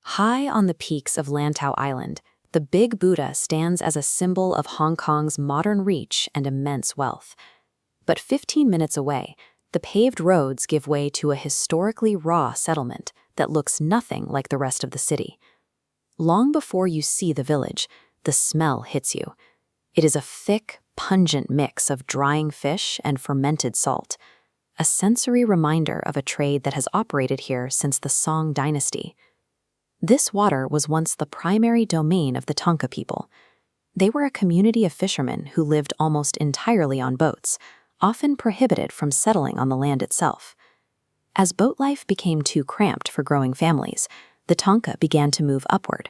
High on the peaks of Lantau Island, the Big Buddha stands as a symbol of Hong Kong's modern reach and immense wealth. But 15 minutes away, the paved roads give way to a historically raw settlement that looks nothing like the rest of the city. Long before you see the village, the smell hits you. It is a thick, pungent mix of drying fish and fermented salt, a sensory reminder of a trade that has operated here since the Song dynasty. This water was once the primary domain of the Tanka people. They were a community of fishermen who lived almost entirely on boats, often prohibited from settling on the land itself. As boat life became too cramped for growing families, the Tanka began to move upward.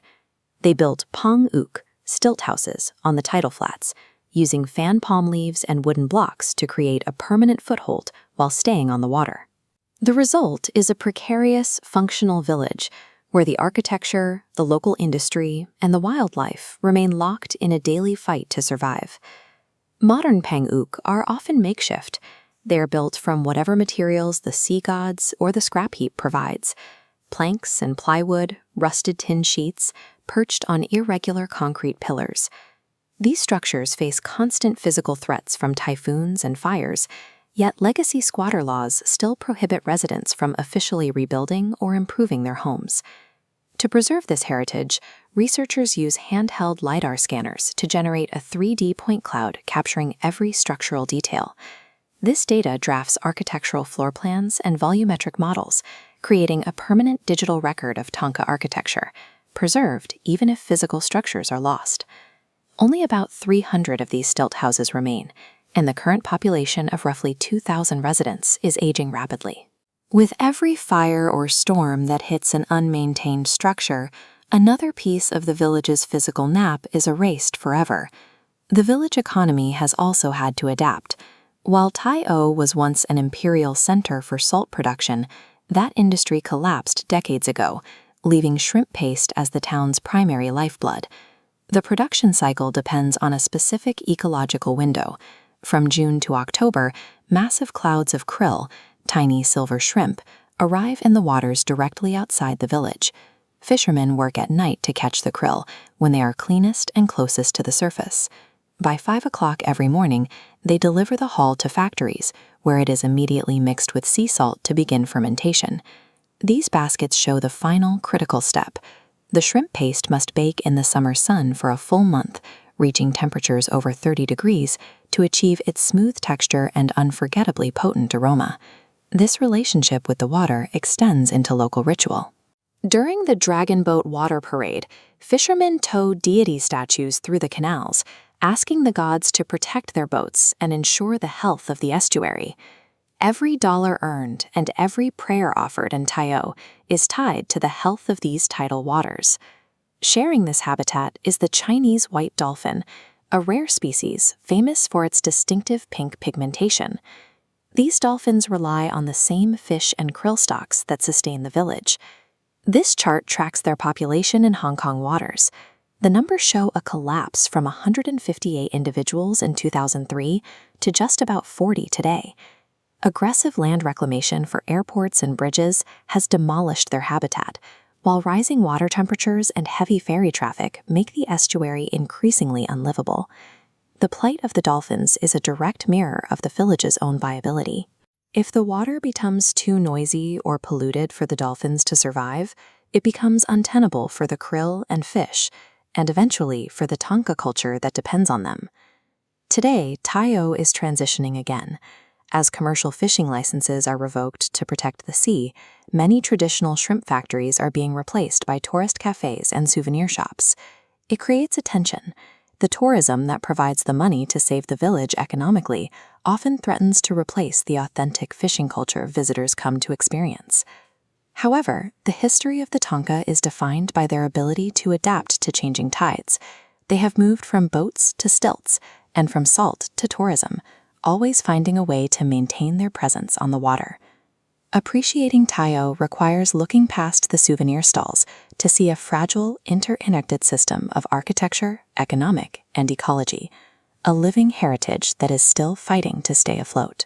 They built pungent, stilt houses on the tidal flats, using fan palm leaves and wooden blocks to create a permanent foothold while staying on the water. The result is a precarious, functional village where the architecture, the local industry, and the wildlife remain locked in a daily fight to survive. Modern panguk are often makeshift. They are built from whatever materials the sea gods or the scrap heap provides. Planks and plywood, rusted tin sheets, perched on irregular concrete pillars. These structures face constant physical threats from typhoons and fires, yet legacy squatter laws still prohibit residents from officially rebuilding or improving their homes. To preserve this heritage, researchers use handheld LiDAR scanners to generate a 3D point cloud capturing every structural detail. This data drafts architectural floor plans and volumetric models, creating a permanent digital record of Tanka architecture, preserved even if physical structures are lost. Only about 300 of these stilt houses remain, and the current population of roughly 2,000 residents is aging rapidly. With every fire or storm that hits an unmaintained structure, another piece of the village's physical map is erased forever. The village economy has also had to adapt. While Tai O was once an imperial center for salt production, that industry collapsed decades ago, leaving shrimp paste as the town's primary lifeblood. The production cycle depends on a specific ecological window. From June to October, massive clouds of krill, tiny silver shrimp, arrive in the waters directly outside the village. Fishermen work at night to catch the krill when they are cleanest and closest to the surface. By 5 o'clock every morning, they deliver the haul to factories, where it is immediately mixed with sea salt to begin fermentation. These baskets show the final critical step. The shrimp paste must bake in the summer sun for a full month, reaching temperatures over 30 degrees to achieve its smooth texture and unforgettably potent aroma. This relationship with the water extends into local ritual. During the Dragon Boat Water Parade, fishermen tow deity statues through the canals, asking the gods to protect their boats and ensure the health of the estuary. Every dollar earned and every prayer offered in Tai O is tied to the health of these tidal waters. Sharing this habitat is the Chinese white dolphin, a rare species famous for its distinctive pink pigmentation. These dolphins rely on the same fish and krill stocks that sustain the village. This chart tracks their population in Hong Kong waters. The numbers show a collapse from 158 individuals in 2003 to just about 40 today. Aggressive land reclamation for airports and bridges has demolished their habitat, while rising water temperatures and heavy ferry traffic make the estuary increasingly unlivable. The plight of the dolphins is a direct mirror of the village's own viability. If the water becomes too noisy or polluted for the dolphins to survive, it becomes untenable for the krill and fish, and eventually for the Tanka culture that depends on them. Today, Tai O is transitioning again. As commercial fishing licenses are revoked to protect the sea, many traditional shrimp factories are being replaced by tourist cafes and souvenir shops. It creates a tension. The tourism that provides the money to save the village economically often threatens to replace the authentic fishing culture visitors come to experience. However, the history of the Tanka is defined by their ability to adapt to changing tides. They have moved from boats to stilts and from salt to tourism, always finding a way to maintain their presence on the water. Appreciating Tai O requires looking past the souvenir stalls to see a fragile, interconnected system of architecture, economic, and ecology, a living heritage that is still fighting to stay afloat.